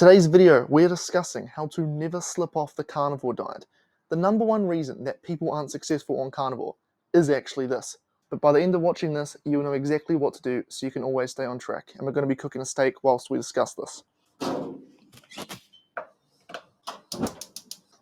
today's video, we're discussing how to never slip off the carnivore diet. The number one reason that people aren't successful on carnivore is actually this. But by the end of watching this, you'll know exactly what to do so you can always stay on track. And we're going to be cooking a steak whilst we discuss this.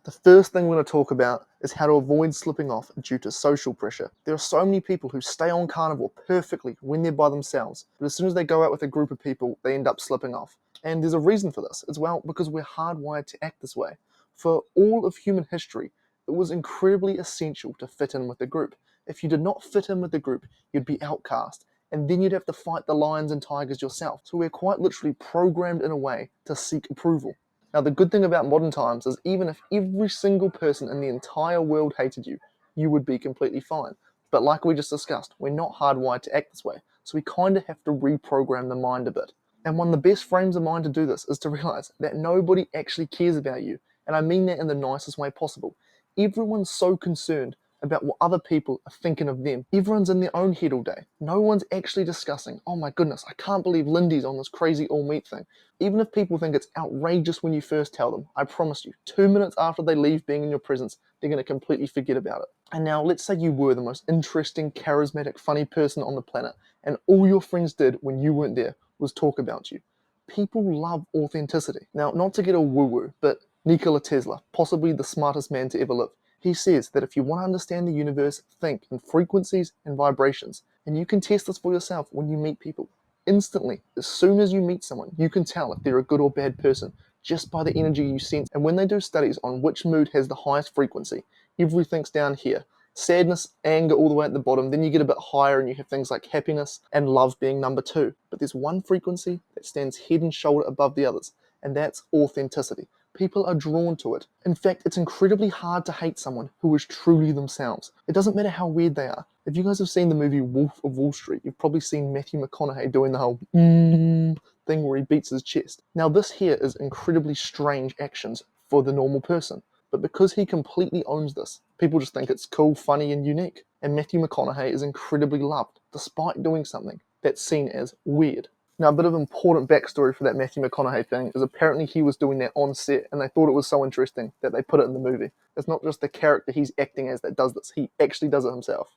The first thing we're going to talk about is how to avoid slipping off due to social pressure. There are so many people who stay on carnivore perfectly when they're by themselves, but as soon as they go out with a group of people, they end up slipping off. And there's a reason for this as well, because we're hardwired to act this way. For all of human history, it was incredibly essential to fit in with the group. If you did not fit in with the group, you'd be outcast, and then you'd have to fight the lions and tigers yourself. So we're quite literally programmed in a way to seek approval. Now, the good thing about modern times is even if every single person in the entire world hated you, you would be completely fine. But like we just discussed, we're not hardwired to act this way, so we kind of have to reprogram the mind a bit. And one of the best frames of mind to do this is to realize that nobody actually cares about you. And I mean that in the nicest way possible. Everyone's so concerned about what other people are thinking of them. Everyone's in their own head all day. No one's actually discussing, oh my goodness, I can't believe Lindy's on this crazy all-meat thing. Even if people think it's outrageous when you first tell them, I promise you, 2 minutes after they leave being in your presence, they're going to completely forget about it. And now let's say you were the most interesting, charismatic, funny person on the planet, and all your friends did when you weren't there was talk about you. People love authenticity. Now, not to get all woo-woo, but Nikola Tesla, possibly the smartest man to ever live, he says that if you want to understand the universe, think in frequencies and vibrations. And you can test this for yourself when you meet people. Instantly, as soon as you meet someone, you can tell if they're a good or bad person just by the energy you sense. And when they do studies on which mood has the highest frequency, everything's down here. Sadness, anger all the way at the bottom, then you get a bit higher and you have things like happiness and love being number 2. But there's one frequency that stands head and shoulder above the others, and that's authenticity. People are drawn to it. In fact, it's incredibly hard to hate someone who is truly themselves. It doesn't matter how weird they are. If you guys have seen the movie Wolf of Wall Street, you've probably seen Matthew McConaughey doing the whole thing where he beats his chest. Now this here is incredibly strange actions for the normal person. But because he completely owns this, people just think it's cool, funny, and unique. And Matthew McConaughey is incredibly loved, despite doing something that's seen as weird. Now, a bit of important backstory for that Matthew McConaughey thing is apparently he was doing that on set, and they thought it was so interesting that they put it in the movie. It's not just the character he's acting as that does this, he actually does it himself.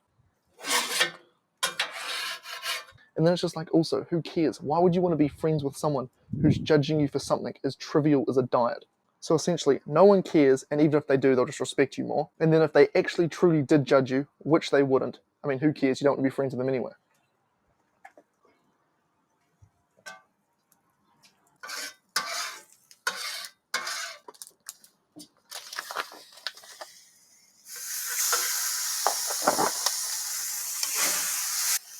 And then it's just like, also, who cares? Why would you want to be friends with someone who's judging you for something as trivial as a diet? So essentially, no one cares, and even if they do, they'll just respect you more. And then if they actually truly did judge you, which they wouldn't, I mean, who cares? You don't want to be friends with them anyway.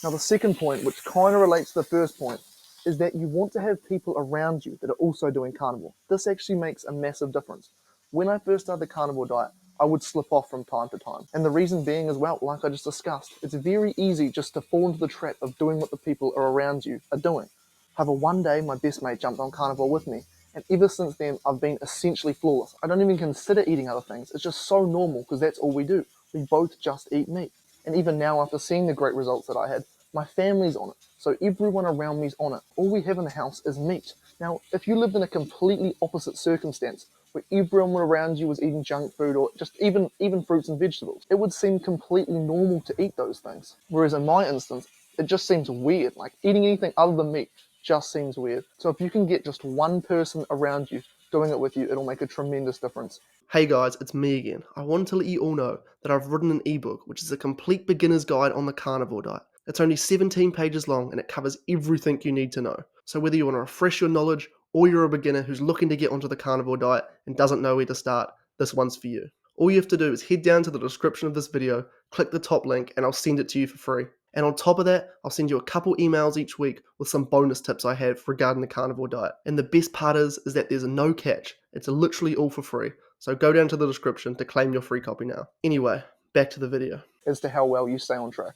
Now the second point, which kind of relates to the first point, is that you want to have people around you that are also doing carnivore. This actually makes a massive difference. When I first started the carnivore diet, I would slip off from time to time. And the reason being as well, like I just discussed, it's very easy just to fall into the trap of doing what the people around you are doing. However, one day my best mate jumped on carnivore with me, and ever since then I've been essentially flawless. I don't even consider eating other things. It's just so normal because that's all we do. We both just eat meat. And even now, after seeing the great results that I had, my family's on it, so everyone around me's on it. All we have in the house is meat. Now, if you lived in a completely opposite circumstance, where everyone around you was eating junk food or just even fruits and vegetables, it would seem completely normal to eat those things. Whereas in my instance, it just seems weird. Like eating anything other than meat just seems weird. So if you can get just one person around you doing it with you, it'll make a tremendous difference. Hey guys, it's me again. I wanted to let you all know that I've written an ebook, which is a complete beginner's guide on the carnivore diet. It's only 17 pages long and it covers everything you need to know. So whether you want to refresh your knowledge or you're a beginner who's looking to get onto the carnivore diet and doesn't know where to start, this one's for you. All you have to do is head down to the description of this video, click the top link, and I'll send it to you for free. And on top of that, I'll send you a couple emails each week with some bonus tips I have regarding the carnivore diet. And the best part is that there's no catch. It's literally all for free. So go down to the description to claim your free copy now. Anyway, back to the video. As to how well you stay on track.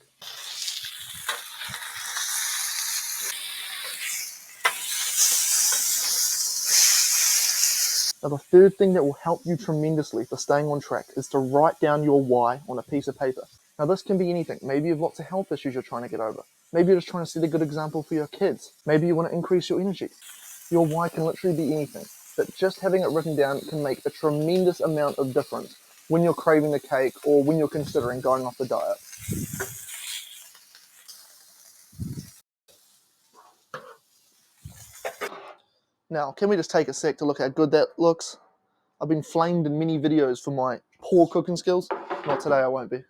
Now the third thing that will help you tremendously for staying on track is to write down your why on a piece of paper. Now this can be anything. Maybe you have lots of health issues you're trying to get over. Maybe you're just trying to set a good example for your kids. Maybe you want to increase your energy. Your why can literally be anything. but just having it written down can make a tremendous amount of difference when you're craving the cake or when you're considering going off the diet. Now, can we just take a sec to look how good that looks? I've been flamed in many videos for my poor cooking skills. Not today, I won't be.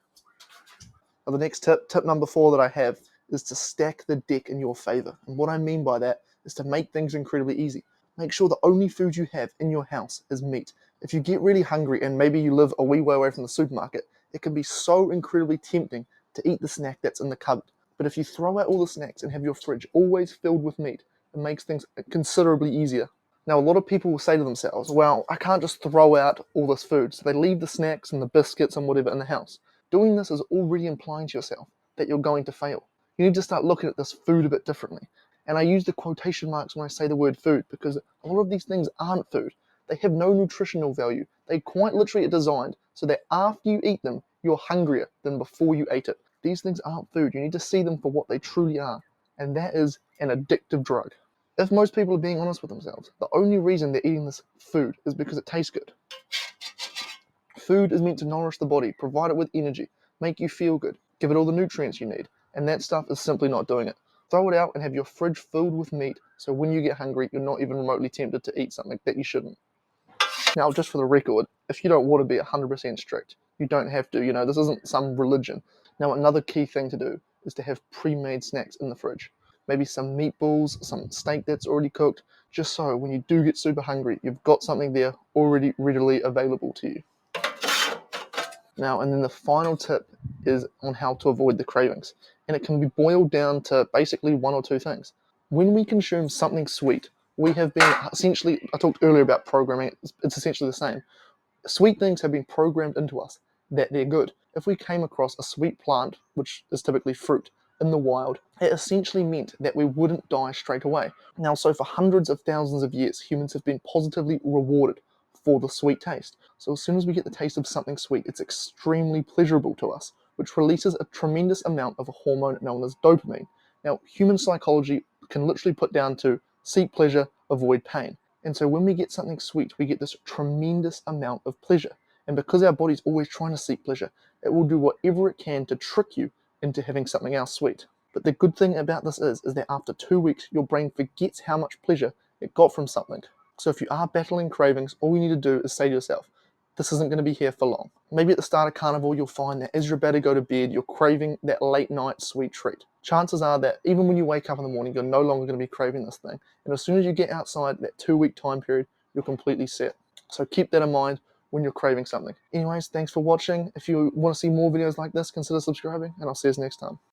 Now, the next tip number 4 that I have, is to stack the deck in your favor. And what I mean by that is to make things incredibly easy. Make sure the only food you have in your house is meat. If you get really hungry and maybe you live a wee way away from the supermarket, it can be so incredibly tempting to eat the snack that's in the cupboard. But if you throw out all the snacks and have your fridge always filled with meat, it makes things considerably easier. Now, a lot of people will say to themselves, well, I can't just throw out all this food. So they leave the snacks and the biscuits and whatever in the house. Doing this is already implying to yourself that you're going to fail. You need to start looking at this food a bit differently. And I use the quotation marks when I say the word food because a lot of these things aren't food. They have no nutritional value. They quite literally are designed so that after you eat them, you're hungrier than before you ate it. These things aren't food. You need to see them for what they truly are. And that is an addictive drug. If most people are being honest with themselves, the only reason they're eating this food is because it tastes good. Food is meant to nourish the body, provide it with energy, make you feel good, give it all the nutrients you need, and that stuff is simply not doing it. Throw it out and have your fridge filled with meat so when you get hungry, you're not even remotely tempted to eat something that you shouldn't. Now, just for the record, if you don't want to be 100% strict, you don't have to. This isn't some religion. Now, another key thing to do is to have pre-made snacks in the fridge. Maybe some meatballs, some steak that's already cooked, just so when you do get super hungry, you've got something there already readily available to you. Now, and then the final tip is on how to avoid the cravings. And it can be boiled down to basically one or two things. When we consume something sweet, we have been essentially, I talked earlier about programming, it's essentially the same. Sweet things have been programmed into us that they're good. If we came across a sweet plant, which is typically fruit, in the wild, it essentially meant that we wouldn't die straight away. Now, so for hundreds of thousands of years, humans have been positively rewarded for the sweet taste. So as soon as we get the taste of something sweet, it's extremely pleasurable to us, which releases a tremendous amount of a hormone known as dopamine. Now, human psychology can literally put down to seek pleasure, avoid pain. And so when we get something sweet, we get this tremendous amount of pleasure. And because our body's always trying to seek pleasure, it will do whatever it can to trick you into having something else sweet. But the good thing about this is that after 2 weeks, your brain forgets how much pleasure it got from something. So if you are battling cravings, all you need to do is say to yourself, this isn't going to be here for long. Maybe at the start of Carnivore, you'll find that as you're about to go to bed, you're craving that late night sweet treat. Chances are that even when you wake up in the morning, you're no longer going to be craving this thing. And as soon as you get outside that 2-week time period, you're completely set. So keep that in mind when you're craving something. Anyways, thanks for watching. If you want to see more videos like this, consider subscribing, and I'll see you next time.